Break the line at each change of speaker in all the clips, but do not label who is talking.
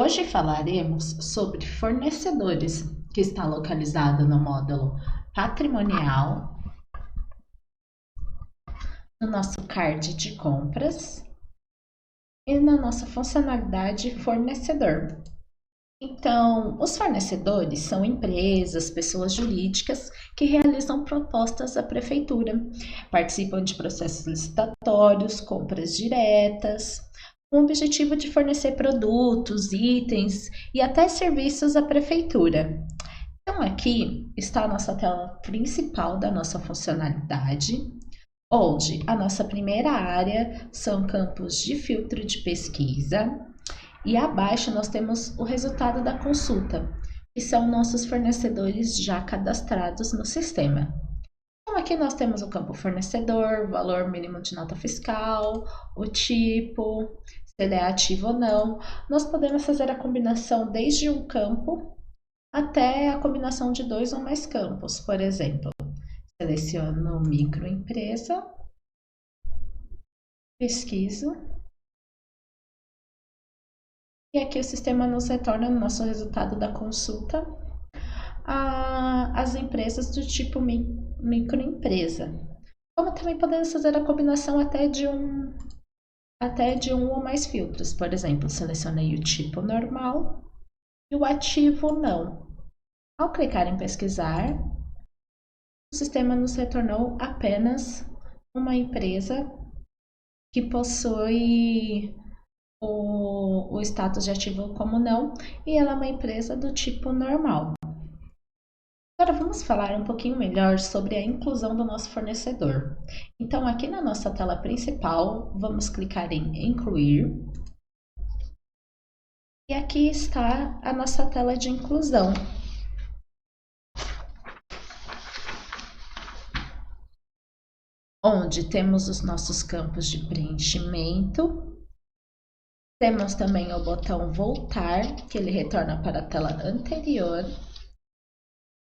Hoje falaremos sobre fornecedores, que está localizado no módulo patrimonial, no nosso card de compras e na nossa funcionalidade fornecedor. Então, os fornecedores são empresas, pessoas jurídicas que realizam propostas à prefeitura, participam de processos licitatórios, compras diretas, com o objetivo de fornecer produtos, itens e até serviços à prefeitura. Então, aqui está a nossa tela principal da nossa funcionalidade, onde a nossa primeira área são campos de filtro de pesquisa e abaixo nós temos o resultado da consulta, que são nossos fornecedores já cadastrados no sistema. Então, aqui nós temos o campo fornecedor, valor mínimo de nota fiscal, o tipo, se ele é ativo ou não. Nós podemos fazer a combinação desde um campo até a combinação de 2 ou mais campos. Por exemplo, seleciono microempresa, pesquiso, e aqui o sistema nos retorna no nosso resultado da consulta as empresas do tipo microempresa. Como também podemos fazer a combinação até de um ou mais filtros. Por exemplo, selecionei o tipo normal e o ativo não. Ao clicar em pesquisar, o sistema nos retornou apenas uma empresa que possui o status de ativo como não, e ela é uma empresa do tipo normal. Agora vamos falar um pouquinho melhor sobre a inclusão do nosso fornecedor. Então, aqui na nossa tela principal, vamos clicar em incluir. E aqui está a nossa tela de inclusão. Onde temos os nossos campos de preenchimento. Temos também o botão voltar, que ele retorna para a tela anterior.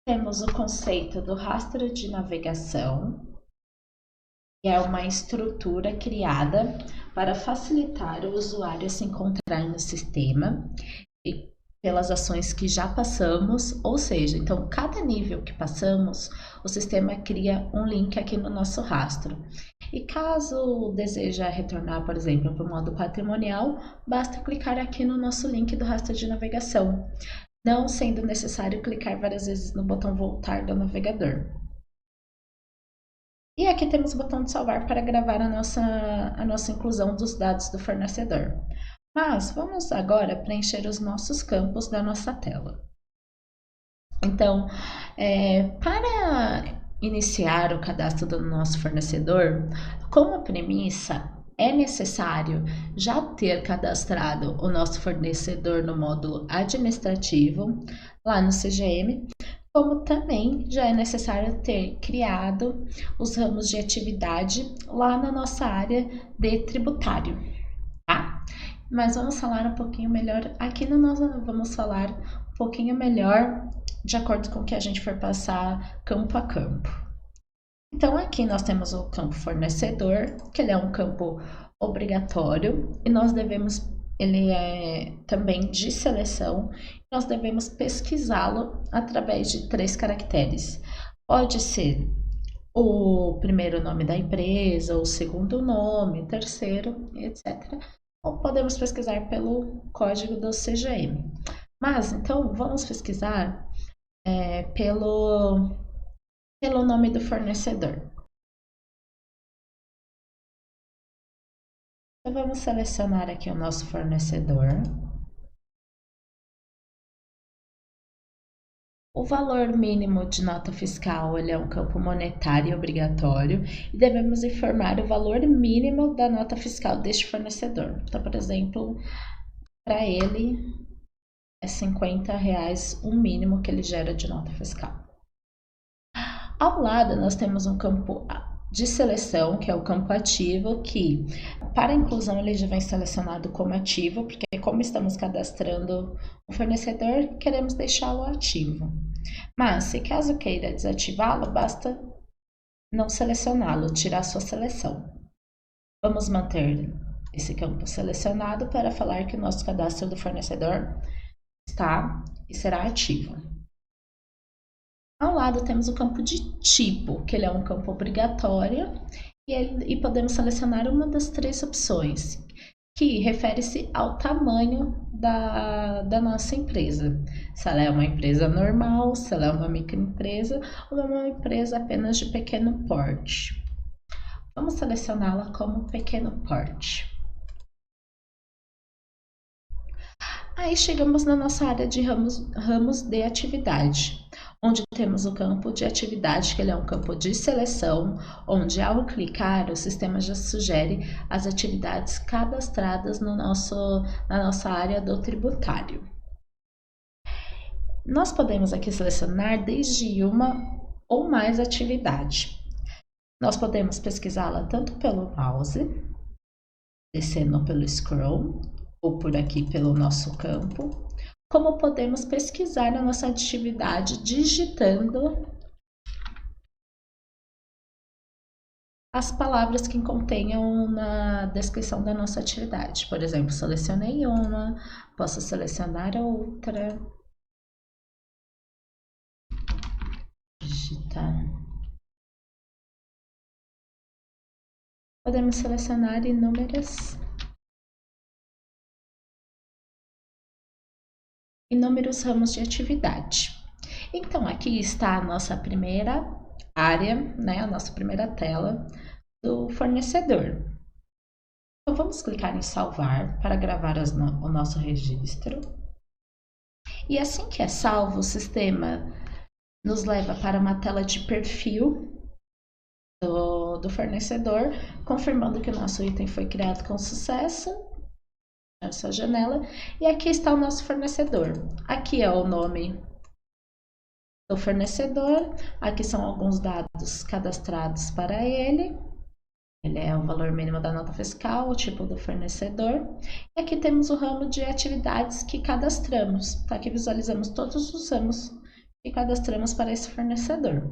Temos o conceito do rastro de navegação, que é uma estrutura criada para facilitar o usuário a se encontrar no sistema e pelas ações que já passamos, ou seja, então cada nível que passamos, o sistema cria um link aqui no nosso rastro. E caso deseja retornar, por exemplo, para o modo patrimonial, basta clicar aqui no nosso link do rastro de navegação, não sendo necessário clicar várias vezes no botão voltar do navegador. E aqui temos o botão de salvar para gravar a nossa inclusão dos dados do fornecedor. Mas vamos agora preencher os nossos campos da nossa tela. Então, para iniciar o cadastro do nosso fornecedor, como premissa, é necessário já ter cadastrado o nosso fornecedor no módulo administrativo, lá no CGM, como também já é necessário ter criado os ramos de atividade lá na nossa área de tributário, tá? Mas vamos falar um pouquinho melhor, aqui no nosso, vamos falar um pouquinho melhor de acordo com o que a gente for passar campo a campo. Então aqui nós temos o campo fornecedor, que ele é um campo obrigatório e ele é também de seleção, nós devemos pesquisá-lo através de 3 caracteres. Pode ser o primeiro nome da empresa, o segundo nome, terceiro, etc. Ou podemos pesquisar pelo código do CGM. Mas, então, vamos pesquisar pelo nome do fornecedor. Então, vamos selecionar aqui o nosso fornecedor. O valor mínimo de nota fiscal, ele é um campo monetário obrigatório e devemos informar o valor mínimo da nota fiscal deste fornecedor. Então, por exemplo, para ele é R$50 o mínimo que ele gera de nota fiscal. Ao lado, nós temos um campo de seleção, que é o campo ativo, que para a inclusão ele já vem selecionado como ativo, porque como estamos cadastrando o fornecedor, queremos deixá-lo ativo. Mas, se caso queira desativá-lo, basta não selecioná-lo, tirar sua seleção. Vamos manter esse campo selecionado para falar que o nosso cadastro do fornecedor está e será ativo. Ao lado temos o campo de tipo, que ele é um campo obrigatório, e podemos selecionar uma das três opções, que refere-se ao tamanho da nossa empresa. Se ela é uma empresa normal, se ela é uma microempresa ou é uma empresa apenas de pequeno porte. Vamos selecioná-la como pequeno porte. Aí chegamos na nossa área de ramos de atividade, onde temos o campo de atividade, que ele é um campo de seleção, onde ao clicar o sistema já sugere as atividades cadastradas na nossa área do tributário. Nós podemos aqui selecionar desde uma ou mais atividade. Nós podemos pesquisá-la tanto pelo mouse, descendo pelo scroll, ou por aqui pelo nosso campo, como podemos pesquisar a nossa atividade digitando as palavras que contenham na descrição da nossa atividade. Por exemplo, selecionei uma, posso selecionar outra, digitar. Podemos selecionar inúmeros ramos de atividade. Então, aqui está a nossa primeira área, né, a nossa primeira tela do fornecedor. Então, vamos clicar em salvar para gravar o nosso registro. E assim que é salvo, o sistema nos leva para uma tela de perfil do fornecedor, confirmando que o nosso item foi criado com sucesso. Essa janela. E aqui está o nosso fornecedor. Aqui é o nome do fornecedor. Aqui são alguns dados cadastrados para ele. Ele é o valor mínimo da nota fiscal, o tipo do fornecedor. E aqui temos o ramo de atividades que cadastramos. Tá? Aqui visualizamos todos os ramos que cadastramos para esse fornecedor.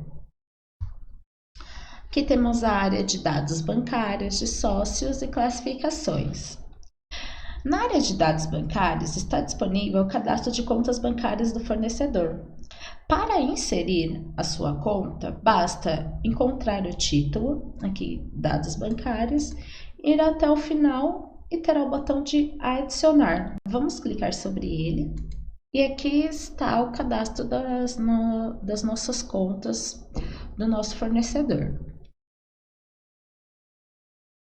Aqui temos a área de dados bancários, de sócios e classificações. Na área de dados bancários está disponível o cadastro de contas bancárias do fornecedor. Para inserir a sua conta, basta encontrar o título, aqui dados bancários, ir até o final e terá o botão de adicionar. Vamos clicar sobre ele. E aqui está o cadastro das nossas contas do nosso fornecedor.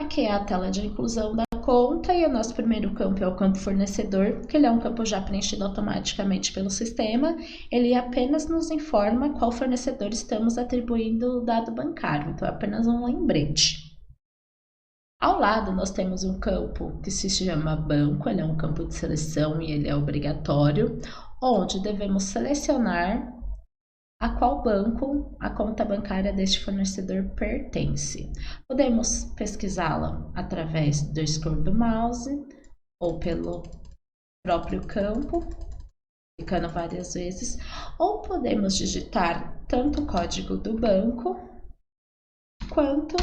Aqui é a tela de inclusão da conta e o nosso primeiro campo é o campo fornecedor, que ele é um campo já preenchido automaticamente pelo sistema. Ele apenas nos informa qual fornecedor estamos atribuindo o dado bancário, então é apenas um lembrete. Ao lado nós temos um campo que se chama banco, ele é um campo de seleção e ele é obrigatório, onde devemos selecionar a qual banco a conta bancária deste fornecedor pertence. Podemos pesquisá-la através do scroll do mouse ou pelo próprio campo, clicando várias vezes, ou podemos digitar tanto o código do banco quanto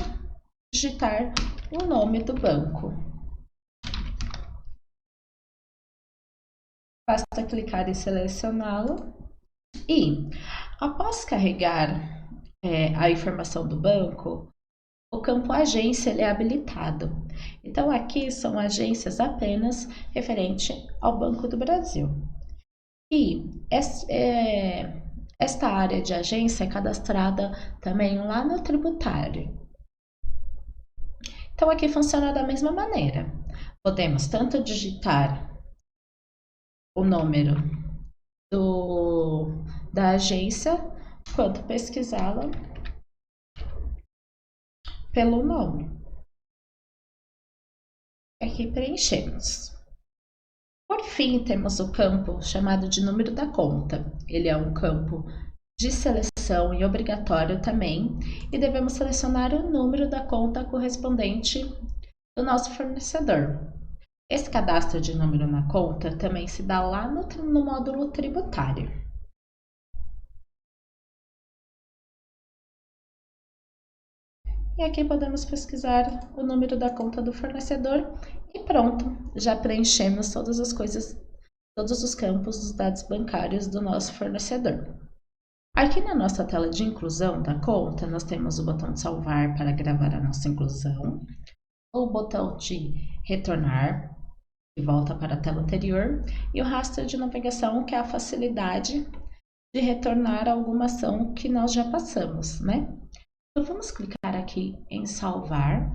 digitar o nome do banco. Basta clicar e selecioná-lo. E, após carregar a informação do banco, o campo agência ele é habilitado. Então, aqui são agências apenas referente ao Banco do Brasil. E esta área de agência é cadastrada também lá no tributário. Então, aqui funciona da mesma maneira. Podemos tanto digitar o número da agência, quanto pesquisá-la pelo nome. Aqui preenchemos. Por fim, temos o campo chamado de número da conta. Ele é um campo de seleção e obrigatório também, e devemos selecionar o número da conta correspondente do nosso fornecedor. Esse cadastro de número na conta também se dá lá no módulo tributário. E aqui podemos pesquisar o número da conta do fornecedor e pronto, já preenchemos todas as coisas, todos os campos dos dados bancários do nosso fornecedor. Aqui na nossa tela de inclusão da conta, nós temos o botão de salvar para gravar a nossa inclusão, o botão de retornar, que volta para a tela anterior, e o rastro de navegação, que é a facilidade de retornar a alguma ação que nós já passamos, né? Então, vamos clicar aqui em salvar,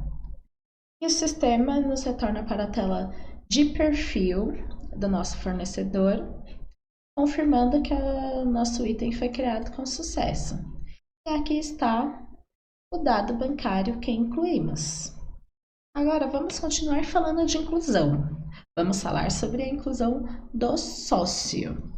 e o sistema nos retorna para a tela de perfil do nosso fornecedor, confirmando que o nosso item foi criado com sucesso. E aqui está o dado bancário que incluímos. Agora, vamos continuar falando de inclusão. Vamos falar sobre a inclusão do sócio.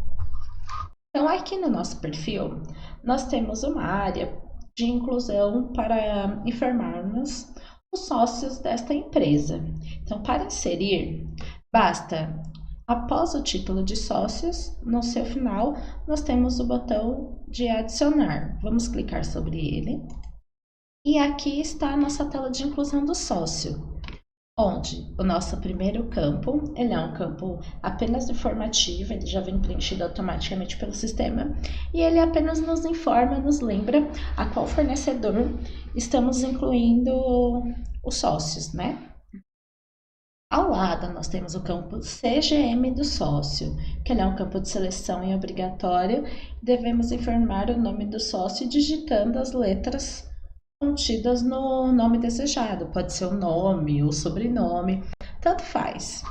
Então, aqui no nosso perfil, nós temos uma área de inclusão para informarmos os sócios desta empresa. Então, para inserir, basta, após o título de sócios, no seu final, nós temos o botão de adicionar. Vamos clicar sobre ele. E aqui está a nossa tela de inclusão do sócio, onde o nosso primeiro campo, ele é um campo apenas informativo, ele já vem preenchido automaticamente pelo sistema, e ele apenas nos informa, nos lembra a qual fornecedor estamos incluindo os sócios, né? Ao lado, nós temos o campo CGM do sócio, que ele é um campo de seleção e obrigatório. Devemos informar o nome do sócio digitando as letras contidas no nome desejado. Pode ser o nome ou sobrenome, tanto faz.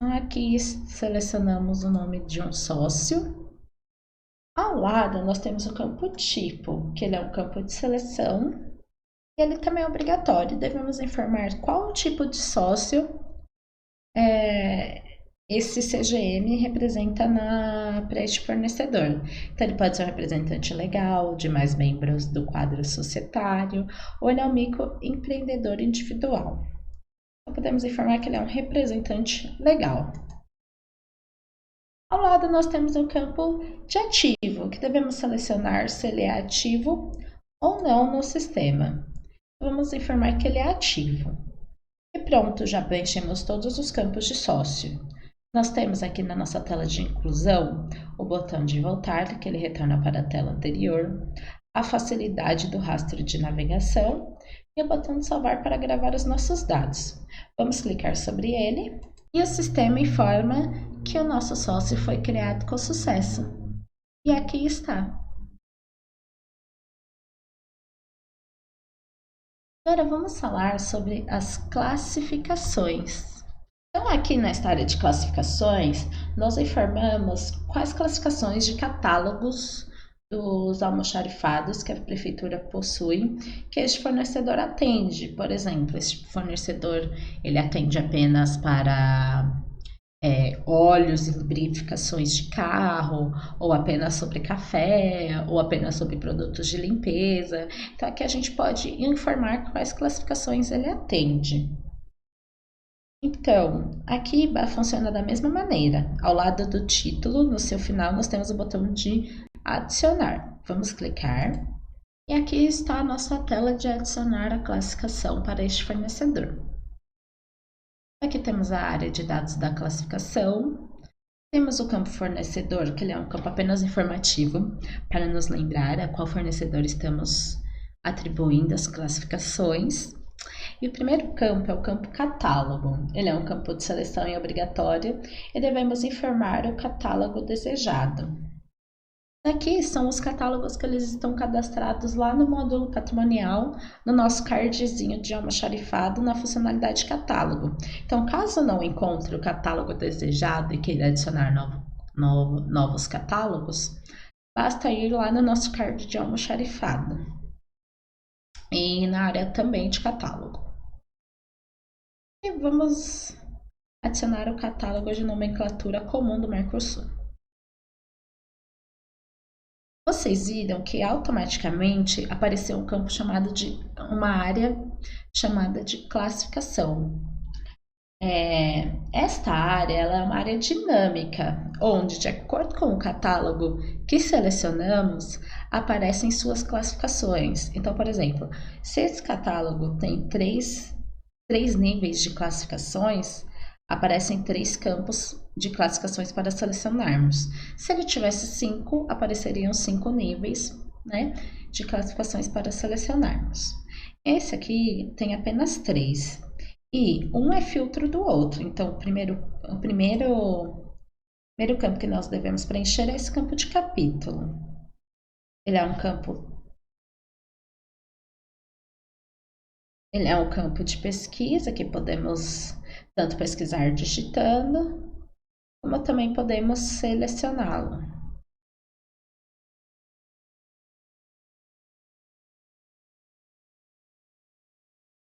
Aqui selecionamos o nome de um sócio. Ao lado, nós temos o campo tipo, que ele é um campo de seleção e ele também é obrigatório. Devemos informar qual tipo de sócio esse CGM representa para este fornecedor. Então, ele pode ser um representante legal, de mais membros do quadro societário, ou ele é um microempreendedor individual. Então, podemos informar que ele é um representante legal. Ao lado, nós temos o campo de ativo, que devemos selecionar se ele é ativo ou não no sistema. Vamos informar que ele é ativo. E pronto, já preenchemos todos os campos de sócio. Nós temos aqui na nossa tela de inclusão o botão de voltar, que ele retorna para a tela anterior, a facilidade do rastro de navegação e o botão de salvar para gravar os nossos dados. Vamos clicar sobre ele e o sistema informa que o nosso sócio foi criado com sucesso. E aqui está. Agora vamos falar sobre as classificações. Então, aqui nesta área de classificações, nós informamos quais classificações de catálogos dos almoxarifados que a prefeitura possui, que este fornecedor atende. Por exemplo, este fornecedor ele atende apenas para óleos e lubrificações de carro, ou apenas sobre café, ou apenas sobre produtos de limpeza. Então, aqui a gente pode informar quais classificações ele atende. Então, aqui funciona da mesma maneira. Ao lado do título, no seu final, nós temos o botão de adicionar. Vamos clicar. E aqui está a nossa tela de adicionar a classificação para este fornecedor. Aqui temos a área de dados da classificação. Temos o campo fornecedor, que ele é um campo apenas informativo, para nos lembrar a qual fornecedor estamos atribuindo as classificações. E o primeiro campo é o campo catálogo. Ele é um campo de seleção e obrigatório e devemos informar o catálogo desejado. Aqui são os catálogos que eles estão cadastrados lá no módulo patrimonial, no nosso cardzinho de almoxarifado, na funcionalidade catálogo. Então, caso não encontre o catálogo desejado e queira adicionar novos catálogos, basta ir lá no nosso card de almoxarifado e na área também de catálogo. E vamos adicionar o catálogo de nomenclatura comum do Mercosul. Vocês viram que automaticamente apareceu um campo chamado de uma área chamada de classificação. Esta área ela é uma área dinâmica, onde, de acordo com o catálogo que selecionamos, aparecem suas classificações. Então, por exemplo, se esse catálogo tem três níveis de classificações, aparecem três campos de classificações para selecionarmos. Se ele tivesse cinco, apareceriam cinco níveis, né, de classificações para selecionarmos. Esse aqui tem apenas três. E um é filtro do outro. Então, o primeiro campo que nós devemos preencher é esse campo de capítulo. Ele é um campo de pesquisa que podemos tanto pesquisar digitando, como também podemos selecioná-lo.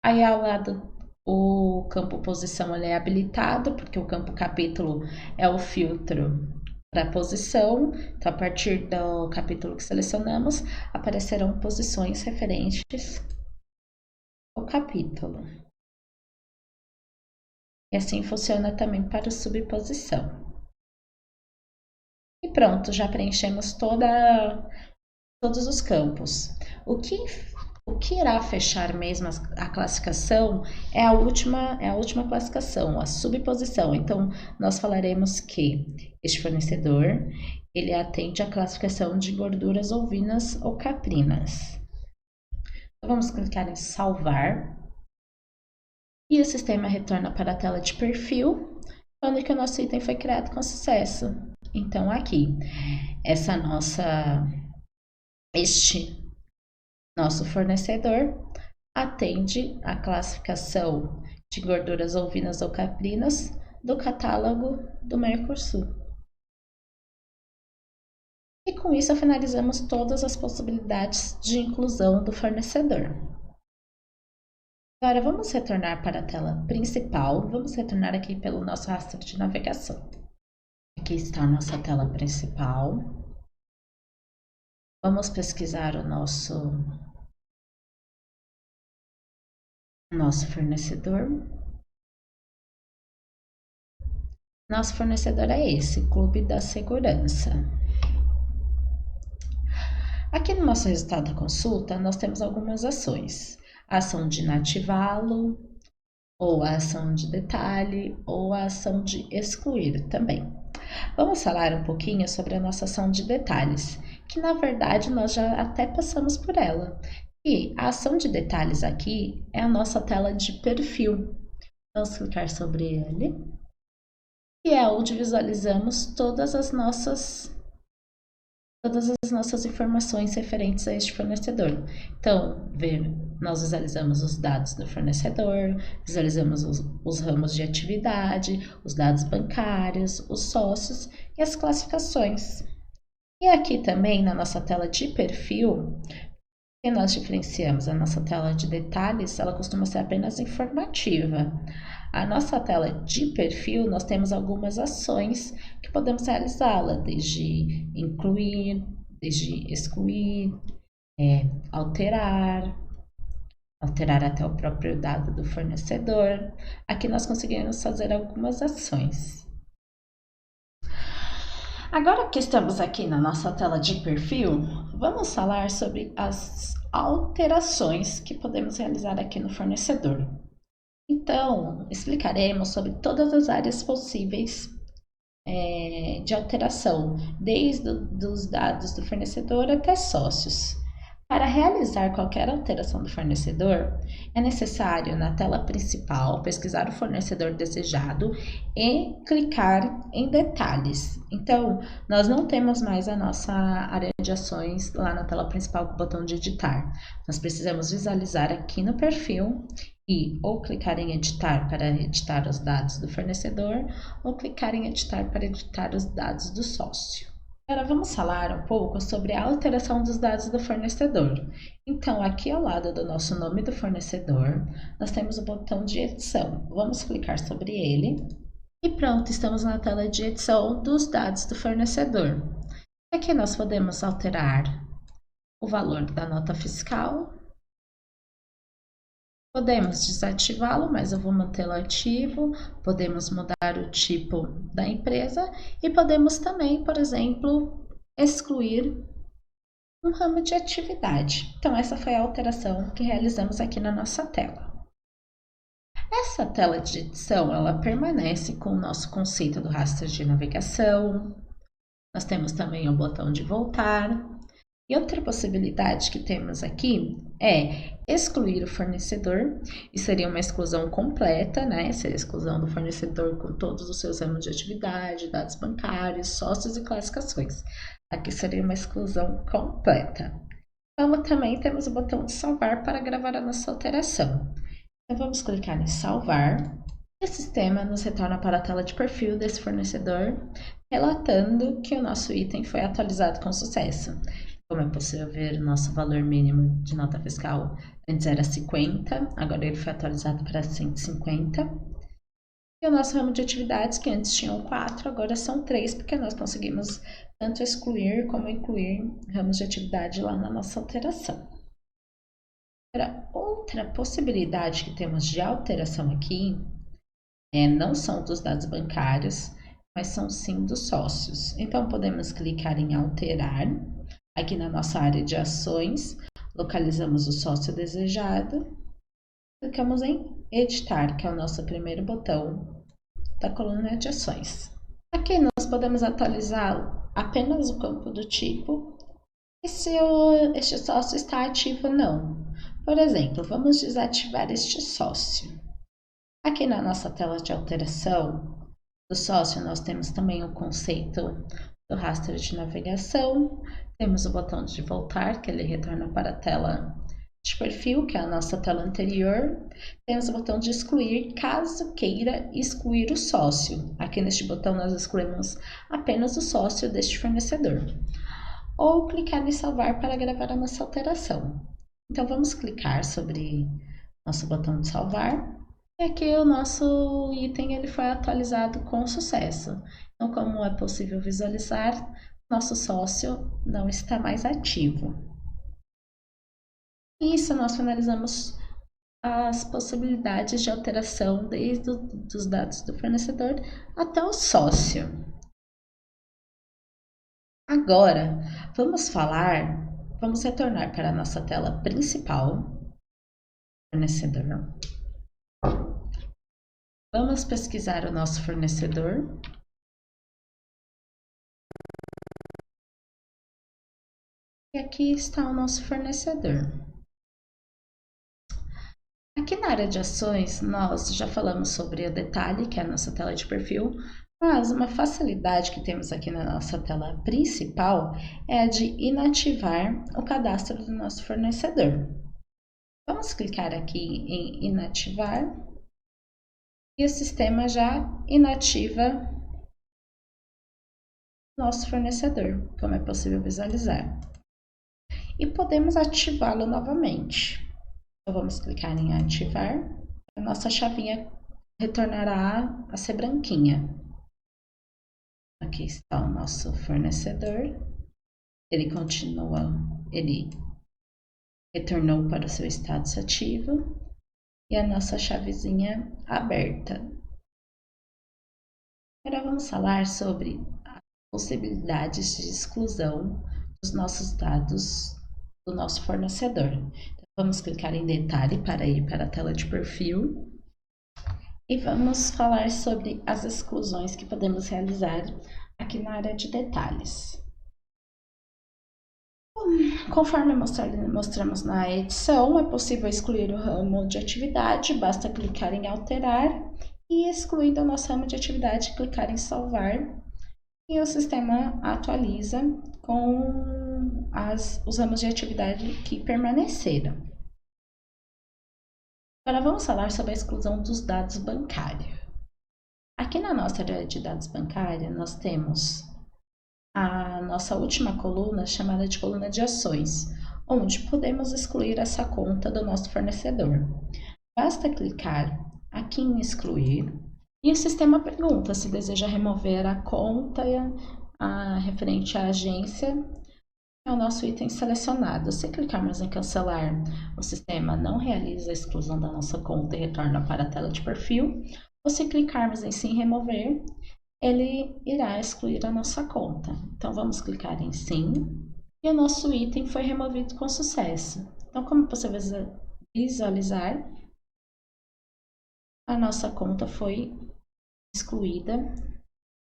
Aí ao lado o campo posição ele é habilitado, porque o campo capítulo é o filtro para posição. Então, a partir do capítulo que selecionamos, aparecerão posições referentes ao capítulo. E assim funciona também para o subposição. E pronto, já preenchemos todos os campos. O que irá fechar mesmo a classificação é a última classificação, a subposição. Então, nós falaremos que este fornecedor ele atende à classificação de gorduras ovinas ou caprinas. Então, vamos clicar em salvar e o sistema retorna para a tela de perfil, falando que o nosso item foi criado com sucesso. Então, aqui, este nosso fornecedor atende à classificação de gorduras ovinas ou caprinas do catálogo do Mercosul. E com isso finalizamos todas as possibilidades de inclusão do fornecedor. Agora vamos retornar para a tela principal, vamos retornar aqui pelo nosso rastro de navegação. Aqui está a nossa tela principal. Vamos pesquisar o nosso fornecedor. Nosso fornecedor é esse, Clube da Segurança. Aqui no nosso resultado da consulta, nós temos algumas ações. A ação de inativá-lo, ou a ação de detalhe, ou a ação de excluir também. Vamos falar um pouquinho sobre a nossa ação de detalhes, que na verdade nós já até passamos por ela. E a ação de detalhes aqui é a nossa tela de perfil. Vamos clicar sobre ele. E é onde visualizamos todas as nossas informações referentes a este fornecedor. Então, nós visualizamos os dados do fornecedor, visualizamos os ramos de atividade, os dados bancários, os sócios e as classificações. E aqui também na nossa tela de perfil, que nós diferenciamos a nossa tela de detalhes, ela costuma ser apenas informativa. A nossa tela de perfil, nós temos algumas ações que podemos realizá-la, desde incluir, desde excluir, alterar até o próprio dado do fornecedor. Aqui nós conseguimos fazer algumas ações. Agora que estamos aqui na nossa tela de perfil, vamos falar sobre as alterações que podemos realizar aqui no fornecedor. Então, explicaremos sobre todas as áreas possíveis de alteração, desde os dados do fornecedor até sócios. Para realizar qualquer alteração do fornecedor, é necessário, na tela principal, pesquisar o fornecedor desejado e clicar em detalhes. Então, nós não temos mais a nossa área de ações lá na tela principal com o botão de editar. Nós precisamos visualizar aqui no perfil e ou clicar em editar para editar os dados do fornecedor ou clicar em editar para editar os dados do sócio. Agora vamos falar um pouco sobre a alteração dos dados do fornecedor. Então, aqui ao lado do nosso nome do fornecedor, nós temos o botão de edição. Vamos clicar sobre ele e pronto, estamos na tela de edição dos dados do fornecedor. Aqui nós podemos alterar o valor da nota fiscal, Podemos desativá-lo, mas eu vou mantê-lo ativo. Podemos mudar o tipo da empresa e podemos também, por exemplo, excluir um ramo de atividade. Então, essa foi a alteração que realizamos aqui na nossa tela. Essa tela de edição, ela permanece com o nosso conceito do raster de navegação. Nós temos também o botão de voltar. E outra possibilidade que temos aqui é excluir o fornecedor, e seria uma exclusão completa, né? Seria a exclusão do fornecedor com todos os seus ramos de atividade, dados bancários, sócios e classificações. Aqui seria uma exclusão completa. Então, também temos o botão de salvar para gravar a nossa alteração. Então, vamos clicar em salvar. E o sistema nos retorna para a tela de perfil desse fornecedor, relatando que o nosso item foi atualizado com sucesso. Como é possível ver, o nosso valor mínimo de nota fiscal antes era 50, agora ele foi atualizado para 150. E o nosso ramo de atividades, que antes tinham 4, agora são 3, porque nós conseguimos tanto excluir como incluir ramos de atividade lá na nossa alteração. Outra possibilidade que temos de alteração aqui não são dos dados bancários, mas são sim dos sócios. Então, podemos clicar em alterar. Aqui na nossa área de ações, localizamos o sócio desejado, clicamos em editar, que é o nosso primeiro botão da coluna de ações. Aqui nós podemos atualizar apenas o campo do tipo e se este sócio está ativo ou não. Por exemplo, vamos desativar este sócio. Aqui na nossa tela de alteração do sócio, nós temos também o conceito do raster de navegação. Temos o botão de voltar, que ele retorna para a tela de perfil, que é a nossa tela anterior. Temos o botão de excluir, caso queira excluir o sócio. Aqui neste botão nós excluímos apenas o sócio deste fornecedor. Ou clicar em salvar para gravar a nossa alteração. Então vamos clicar sobre nosso botão de salvar. E aqui o nosso item ele foi atualizado com sucesso. Então, como é possível visualizar, nosso sócio não está mais ativo. E isso nós finalizamos as possibilidades de alteração desde os dados do fornecedor até o sócio. Agora, vamos retornar para a nossa tela principal, fornecedor. Vamos pesquisar o nosso fornecedor. E aqui está o nosso fornecedor. Aqui na área de ações, nós já falamos sobre o detalhe, que é a nossa tela de perfil, mas uma facilidade que temos aqui na nossa tela principal é a de inativar o cadastro do nosso fornecedor. Vamos clicar aqui em inativar e o sistema já inativa o nosso fornecedor, como é possível visualizar. E podemos ativá-lo novamente. Então, vamos clicar em ativar. A nossa chavinha retornará a ser branquinha. Aqui está o nosso fornecedor. Ele retornou para o seu status ativo. E a nossa chavezinha aberta. Agora vamos falar sobre as possibilidades de exclusão dos nossos dados do nosso fornecedor. Então, vamos clicar em detalhe para ir para a tela de perfil e vamos falar sobre as exclusões que podemos realizar aqui na área de detalhes. Conforme mostramos na edição, é possível excluir o ramo de atividade, basta clicar em alterar e excluindo o nosso ramo de atividade, clicar em salvar e o sistema atualiza com os ramos de atividade que permaneceram. Agora vamos falar sobre a exclusão dos dados bancários. Aqui na nossa área de dados bancários, nós temos a nossa última coluna, chamada de coluna de ações, onde podemos excluir essa conta do nosso fornecedor. Basta clicar aqui em excluir e o sistema pergunta se deseja remover a conta referente à agência É o nosso item selecionado. Se clicarmos em cancelar, o sistema não realiza a exclusão da nossa conta e retorna para a tela de perfil. Ou se clicarmos em sim remover, ele irá excluir a nossa conta. Então vamos clicar em sim e o nosso item foi removido com sucesso. Então, como você vai visualizar, a nossa conta foi excluída,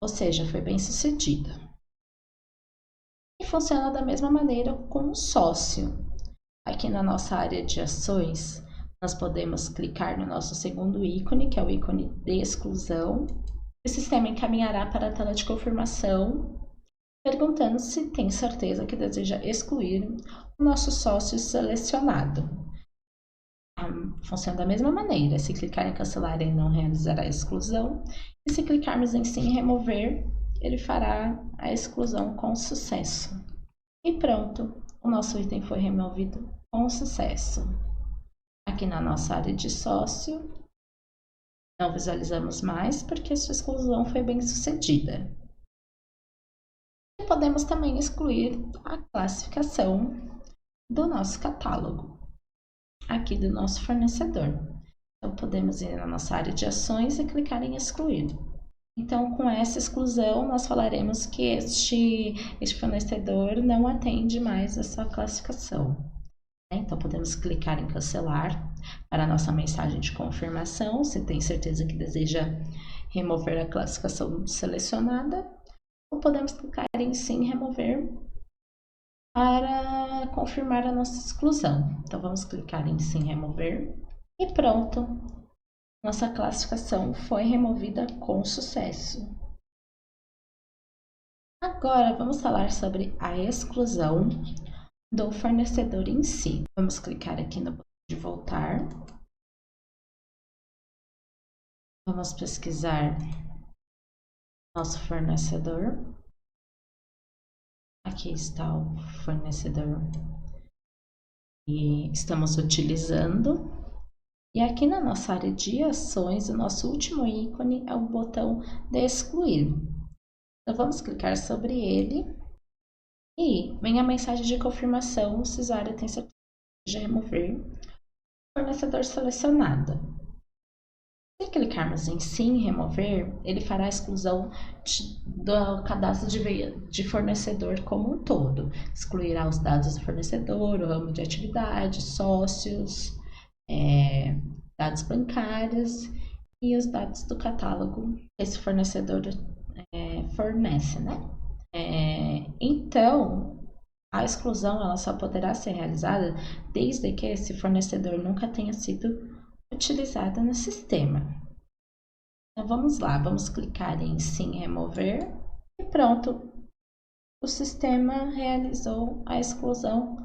ou seja, foi bem sucedida. E funciona da mesma maneira com o sócio. Aqui na nossa área de ações, nós podemos clicar no nosso segundo ícone, que é o ícone de exclusão. O sistema encaminhará para a tela de confirmação, perguntando se tem certeza que deseja excluir o nosso sócio selecionado. Funciona da mesma maneira. Se clicar em cancelar, ele não realizará a exclusão. E se clicarmos em sim remover, ele fará a exclusão com sucesso. E pronto, o nosso item foi removido com sucesso. Aqui na nossa área de sócio, não visualizamos mais porque sua exclusão foi bem sucedida. E podemos também excluir a classificação do nosso catálogo, aqui do nosso fornecedor. Então, podemos ir na nossa área de ações e clicar em excluir. Então, com essa exclusão, nós falaremos que este fornecedor não atende mais essa classificação. Então, podemos clicar em cancelar para a nossa mensagem de confirmação, se tem certeza que deseja remover a classificação selecionada, ou podemos clicar em sim remover para confirmar a nossa exclusão. Então, vamos clicar em sim remover e pronto, nossa classificação foi removida com sucesso. Agora, vamos falar sobre a exclusão do fornecedor em si. Vamos clicar aqui no botão de voltar. Vamos pesquisar nosso fornecedor. Aqui está o fornecedor que estamos utilizando. E aqui na nossa área de ações, o nosso último ícone é o botão de excluir. Então, vamos clicar sobre ele e vem a mensagem de confirmação se o usuário tem certeza de remover o fornecedor selecionado. Se clicarmos em sim remover, ele fará a exclusão do cadastro de fornecedor como um todo. Excluirá os dados do fornecedor, o ramo de atividade, sócios, dados bancários e os dados do catálogo que esse fornecedor fornece, né? Então, a exclusão ela só poderá ser realizada desde que esse fornecedor nunca tenha sido utilizado no sistema. Então, vamos lá, vamos clicar em sim remover e pronto, o sistema realizou a exclusão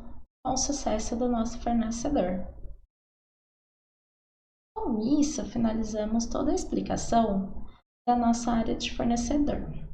com sucesso do nosso fornecedor. Com isso, finalizamos toda a explicação da nossa área de fornecedor.